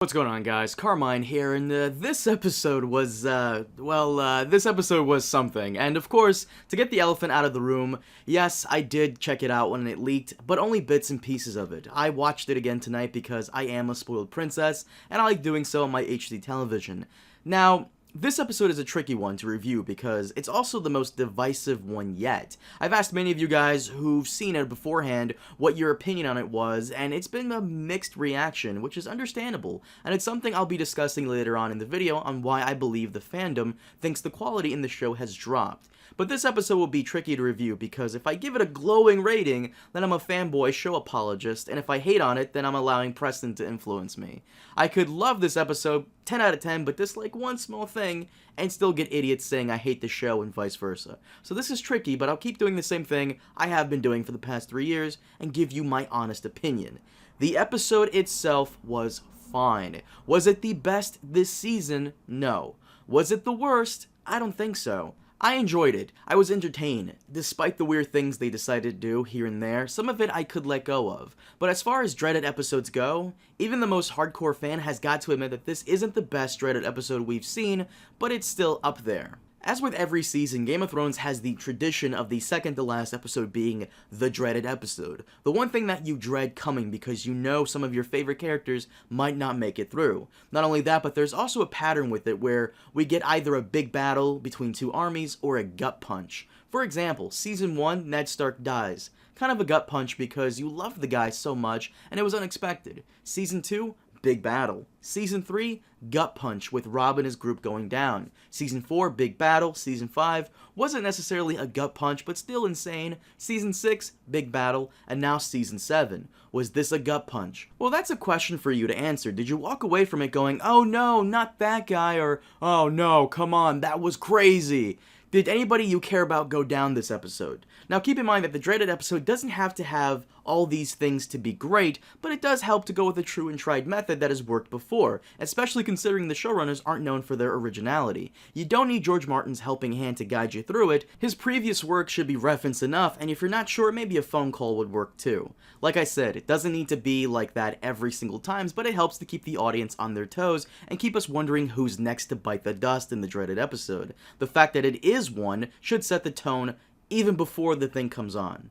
What's going on, guys? Carmine here, and this episode was, this episode was something. And of course, to get the elephant out of the room, yes, I did check it out when it leaked, but only bits and pieces of it. I watched it again tonight because I am a spoiled princess, and I like doing so on my HD television. Now, this episode is a tricky one to review because it's also the most divisive one yet. I've asked many of you guys who've seen it beforehand what your opinion on it was, and it's been a mixed reaction, which is understandable, and it's something I'll be discussing later on in the video on why I believe the fandom thinks the quality in the show has dropped. But this episode will be tricky to review because if I give it a glowing rating, then I'm a fanboy show apologist, and if I hate on it, then I'm allowing Preston to influence me. I could love this episode, 10 out of 10, but dislike one small thing, and still get idiots saying I hate the show and vice versa. So this is tricky, but I'll keep doing the same thing I have been doing for the past 3 years, and give you my honest opinion. The episode itself was fine. Was it the best this season? No. Was it the worst? I don't think so. I enjoyed it. I was entertained. Despite the weird things they decided to do here and there, some of it I could let go of. But as far as dreaded episodes go, even the most hardcore fan has got to admit that this isn't the best dreaded episode we've seen, but it's still up there. As with every season, Game of Thrones has the tradition of the second to last episode being the dreaded episode. The one thing that you dread coming because you know some of your favorite characters might not make it through. Not only that, but there's also a pattern with it where we get either a big battle between two armies or a gut punch. For example, Season 1, Ned Stark dies. Kind of a gut punch because you loved the guy so much and it was unexpected. Season 2, big battle. Season 3, gut punch with Robb and his group going down. Season 4, big battle. Season 5, wasn't necessarily a gut punch, but still insane. Season 6, big battle. And now Season 7. Was this a gut punch? Well, that's a question for you to answer. Did you walk away from it going, oh no, not that guy, or oh no, come on, that was crazy? Did anybody you care about go down this episode? Now keep in mind that the dreaded episode doesn't have to have all these things to be great, but it does help to go with a true and tried method that has worked before, especially considering the showrunners aren't known for their originality. You don't need George Martin's helping hand to guide you through it. His previous work should be reference enough, and if you're not sure, maybe a phone call would work too. Like I said, it doesn't need to be like that every single time, but it helps to keep the audience on their toes and keep us wondering who's next to bite the dust in the dreaded episode. The fact that it is one should set the tone even before the thing comes on.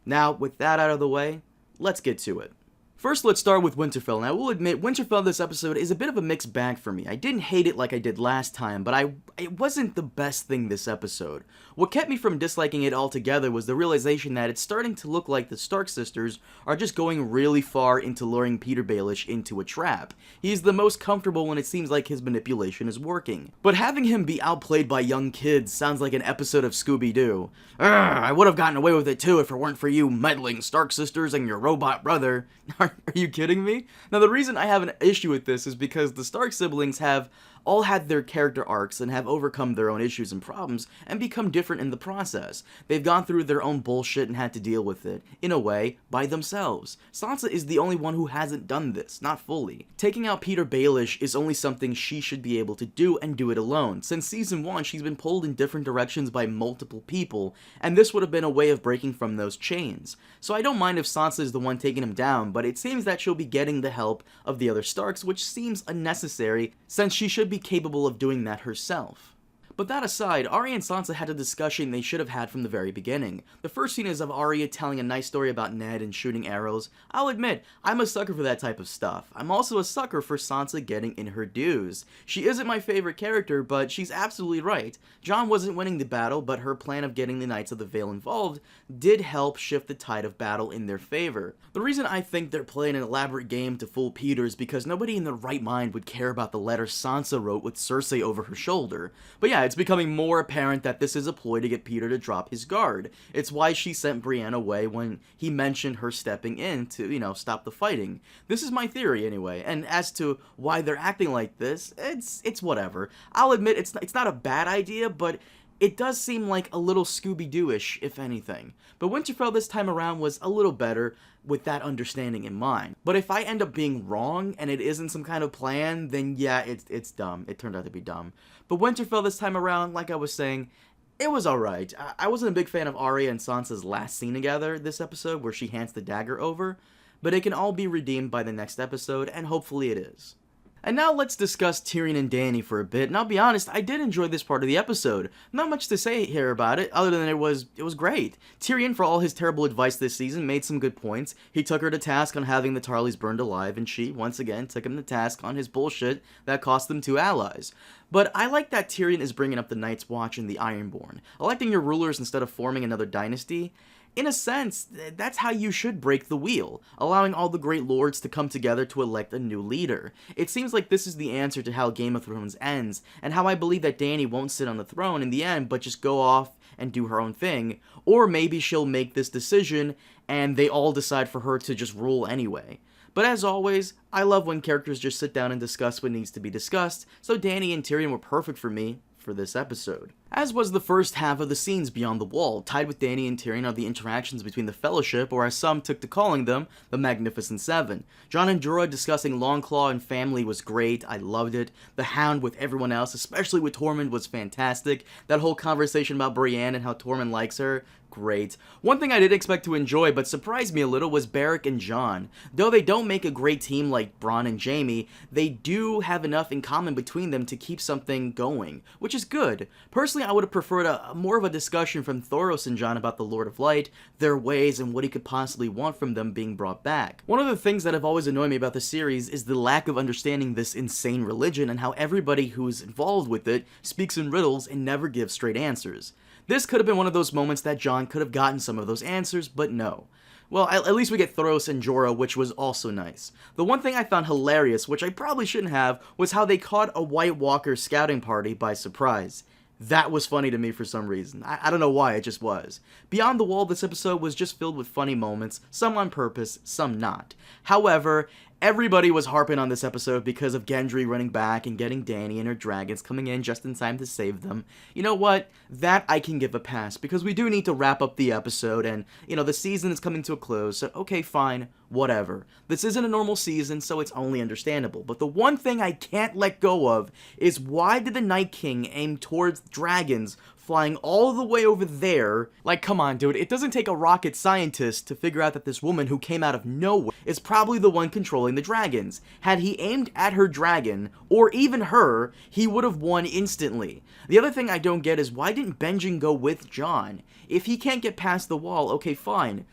Now, with that out of the way, let's get to it. First, let's start with Winterfell. Now, I will admit, Winterfell this episode is a bit of a mixed bag for me. I didn't hate it like I did last time, but it wasn't the best thing this episode. What kept me from disliking it altogether was the realization that it's starting to look like the Stark sisters are just going really far into luring Peter Baelish into a trap. He's the most comfortable when it seems like his manipulation is working. But having him be outplayed by young kids sounds like an episode of Scooby-Doo. I would have gotten away with it too if it weren't for you meddling Stark sisters and your robot brother. Are you kidding me? Now, the reason I have an issue with this is because the Stark siblings have all had their character arcs and have overcome their own issues and problems and become different in the process. They've gone through their own bullshit and had to deal with it, in a way, by themselves. Sansa is the only one who hasn't done this, not fully. Taking out Peter Baelish is only something she should be able to do and do it alone. Since Season 1, she's been pulled in different directions by multiple people, and this would have been a way of breaking from those chains. So I don't mind if Sansa is the one taking him down, but it seems that she'll be getting the help of the other Starks, which seems unnecessary, since she should be capable of doing that herself. But that aside, Arya and Sansa had a discussion they should have had from the very beginning. The first scene is of Arya telling a nice story about Ned and shooting arrows. I'll admit, I'm a sucker for that type of stuff. I'm also a sucker for Sansa getting in her dues. She isn't my favorite character, but she's absolutely right. Jon wasn't winning the battle, but her plan of getting the Knights of the Vale involved did help shift the tide of battle in their favor. The reason I think they're playing an elaborate game to fool Peter is because nobody in their right mind would care about the letter Sansa wrote with Cersei over her shoulder. But yeah, it's becoming more apparent that this is a ploy to get Peter to drop his guard. It's why she sent Brienne away when he mentioned her stepping in to, stop the fighting. This is my theory anyway, and as to why they're acting like this, it's whatever. I'll admit it's not a bad idea, but it does seem like a little Scooby-Doo-ish, if anything. But Winterfell this time around was a little better with that understanding in mind. But if I end up being wrong and it isn't some kind of plan, then yeah, it's dumb. It turned out to be dumb. But Winterfell this time around, like I was saying, it was alright. I wasn't a big fan of Arya and Sansa's last scene together this episode where she hands the dagger over, but it can all be redeemed by the next episode, and hopefully it is. And now let's discuss Tyrion and Dany for a bit, and I'll be honest, I did enjoy this part of the episode. Not much to say here about it, other than it was great. Tyrion, for all his terrible advice this season, made some good points. He took her to task on having the Tarleys burned alive, and she, once again, took him to task on his bullshit that cost them 2 allies. But I like that Tyrion is bringing up the Night's Watch and the Ironborn, electing your rulers instead of forming another dynasty. In a sense, that's how you should break the wheel, allowing all the great lords to come together to elect a new leader. It seems like this is the answer to how Game of Thrones ends, and how I believe that Dany won't sit on the throne in the end, but just go off and do her own thing. Or maybe she'll make this decision, and they all decide for her to just rule anyway. But as always, I love when characters just sit down and discuss what needs to be discussed, so Dany and Tyrion were perfect for me for this episode. As was the first half of the scenes beyond the wall. Tied with Dany and Tyrion are the interactions between the Fellowship, or as some took to calling them, the Magnificent Seven. Jon and Jorah discussing Longclaw and family was great, I loved it. The Hound with everyone else, especially with Tormund, was fantastic. That whole conversation about Brienne and how Tormund likes her, great. One thing I didn't expect to enjoy, but surprised me a little, was Beric and Jon. Though they don't make a great team like Bronn and Jaime, they do have enough in common between them to keep something going, which is good. Personally, I would have preferred more of a discussion from Thoros and Jon about the Lord of Light, their ways, and what he could possibly want from them being brought back. One of the things that have always annoyed me about the series is the lack of understanding this insane religion and how everybody who's involved with it speaks in riddles and never gives straight answers. This could have been one of those moments that Jon could have gotten some of those answers, but no. Well, at least we get Thoros and Jorah, which was also nice. The one thing I found hilarious, which I probably shouldn't have, was how they caught a White Walker scouting party by surprise. That was funny to me for some reason. I don't know why, it just was. Beyond the Wall, this episode was just filled with funny moments, some on purpose, some not. However, everybody was harping on this episode because of Gendry running back and getting Dany and her dragons coming in just in time to save them. You know what? That I can give a pass, because we do need to wrap up the episode, and, the season is coming to a close, so okay, fine, whatever. This isn't a normal season, so it's only understandable. But the one thing I can't let go of is, why did the Night King aim towards dragons flying all the way over there? Like, come on, dude, it doesn't take a rocket scientist to figure out that this woman who came out of nowhere is probably the one controlling the dragons. Had he aimed at her dragon, or even her, he would have won instantly. The other thing I don't get is, why didn't Benjen go with Jon? If he can't get past the wall, okay, fine.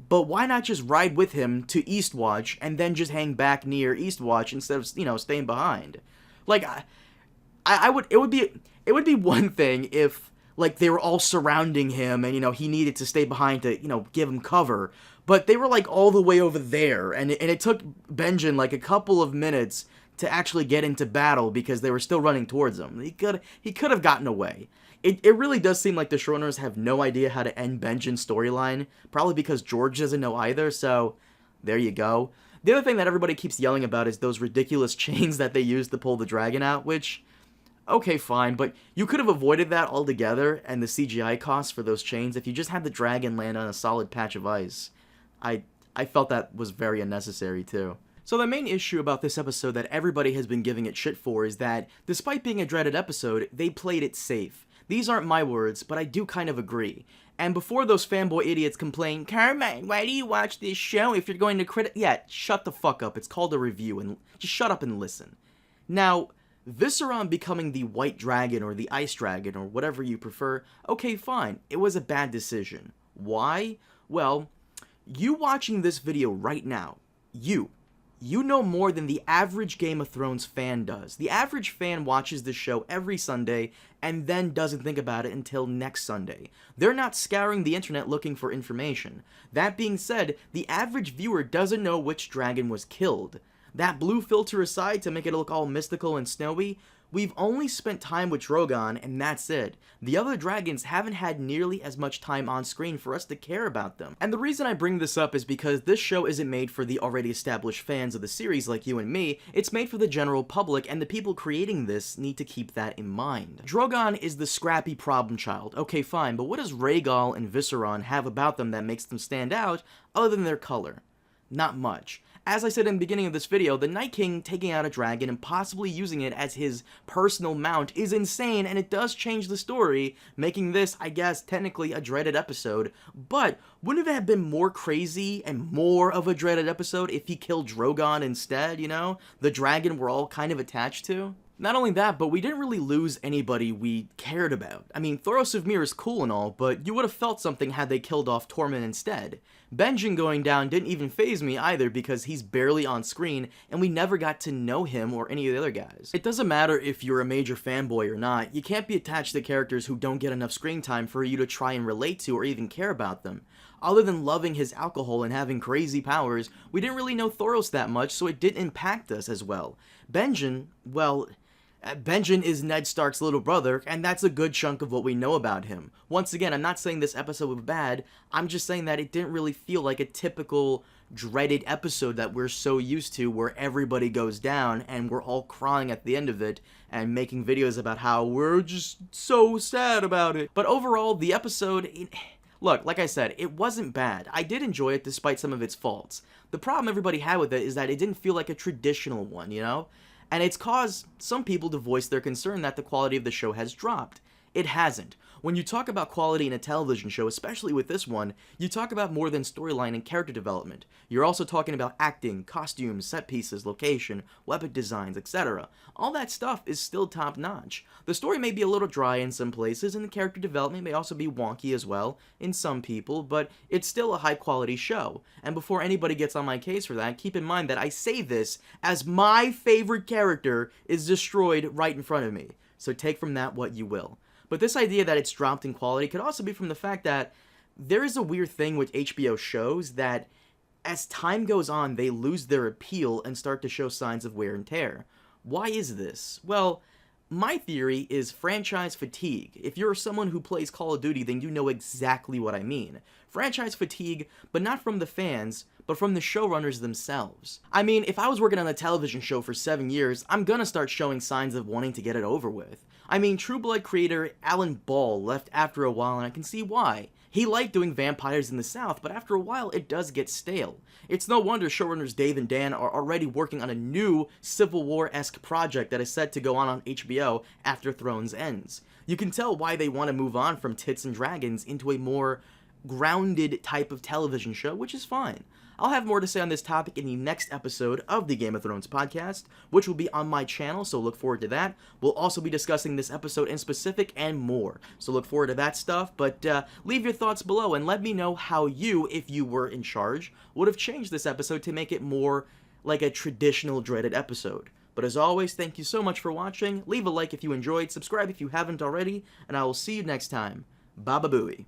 But why not just ride with him to Eastwatch and then just hang back near Eastwatch instead of, staying behind? Like, it would be one thing if, like, they were all surrounding him and, he needed to stay behind to, give him cover. But they were, like, all the way over there, and it took Benjen, like, a couple of minutes to actually get into battle because they were still running towards him. He could have gotten away. It really does seem like the showrunners have no idea how to end Benjen's storyline, probably because George doesn't know either, so there you go. The other thing that everybody keeps yelling about is those ridiculous chains that they use to pull the dragon out, which, okay, fine, but you could have avoided that altogether and the CGI costs for those chains if you just had the dragon land on a solid patch of ice. I felt that was very unnecessary too. So the main issue about this episode that everybody has been giving it shit for is that, despite being a dreaded episode, they played it safe. These aren't my words, but I do kind of agree. And before those fanboy idiots complain, Carmine, why do you watch this show if you're going to Yeah, shut the fuck up. It's called a review, and just shut up and listen. Now, Visceron becoming the White Dragon or the Ice Dragon or whatever you prefer, okay, fine. It was a bad decision. Why? Well, you watching this video right now, you know more than the average Game of Thrones fan does. The average fan watches this show every Sunday and then doesn't think about it until next Sunday. They're not scouring the internet looking for information. That being said, the average viewer doesn't know which dragon was killed. That blue filter aside to make it look all mystical and snowy, we've only spent time with Drogon and that's it. The other dragons haven't had nearly as much time on screen for us to care about them. And the reason I bring this up is because this show isn't made for the already established fans of the series like you and me, it's made for the general public, and the people creating this need to keep that in mind. Drogon is the scrappy problem child, okay fine, but what does Rhaegal and Visceron have about them that makes them stand out other than their color? Not much. As I said in the beginning of this video, the Night King taking out a dragon and possibly using it as his personal mount is insane, and it does change the story, making this, I guess, technically a dreaded episode. But wouldn't it have been more crazy and more of a dreaded episode if he killed Drogon instead, you know? The dragon we're all kind of attached to? Not only that, but we didn't really lose anybody we cared about. I mean, Thoros of Myr is cool and all, but you would have felt something had they killed off Tormund instead. Benjen going down didn't even faze me either because he's barely on screen and we never got to know him or any of the other guys. It doesn't matter if you're a major fanboy or not, you can't be attached to characters who don't get enough screen time for you to try and relate to or even care about them. Other than loving his alcohol and having crazy powers, we didn't really know Thoros that much, so it didn't impact us as well. Benjen, well, Benjen is Ned Stark's little brother, and that's a good chunk of what we know about him. Once again, I'm not saying this episode was bad, I'm just saying that it didn't really feel like a typical dreaded episode that we're so used to where everybody goes down and we're all crying at the end of it and making videos about how we're just so sad about it. But overall, the episode, look, like I said, it wasn't bad. I did enjoy it despite some of its faults. The problem everybody had with it is that it didn't feel like a traditional one, you know? And it's caused some people to voice their concern that the quality of the show has dropped. It hasn't. When you talk about quality in a television show, especially with this one, you talk about more than storyline and character development. You're also talking about acting, costumes, set pieces, location, weapon designs, etc. All that stuff is still top-notch. The story may be a little dry in some places, and the character development may also be wonky as well in some people, but it's still a high-quality show. And before anybody gets on my case for that, keep in mind that I say this as my favorite character is destroyed right in front of me. So take from that what you will. But this idea that it's dropped in quality could also be from the fact that there is a weird thing with HBO shows that as time goes on, they lose their appeal and start to show signs of wear and tear. Why is this? Well, my theory is franchise fatigue. If you're someone who plays Call of Duty, then you know exactly what I mean. Franchise fatigue, but not from the fans, but from the showrunners themselves. I mean, if I was working on a television show for 7 years, I'm gonna start showing signs of wanting to get it over with. I mean, True Blood creator Alan Ball left after a while, and I can see why. He liked doing vampires in the South, but after a while, it does get stale. It's no wonder showrunners Dave and Dan are already working on a new Civil War-esque project that is set to go on HBO after Thrones ends. You can tell why they want to move on from Tits and Dragons into a more grounded type of television show, which is fine. I'll have more to say on this topic in the next episode of the Game of Thrones podcast, which will be on my channel, so look forward to that. We'll also be discussing this episode in specific and more, so look forward to that stuff. But leave your thoughts below and let me know how you, if you were in charge, would have changed this episode to make it more like a traditional dreaded episode. But as always, thank you so much for watching. Leave a like if you enjoyed, subscribe if you haven't already, and I will see you next time. Baba Booey.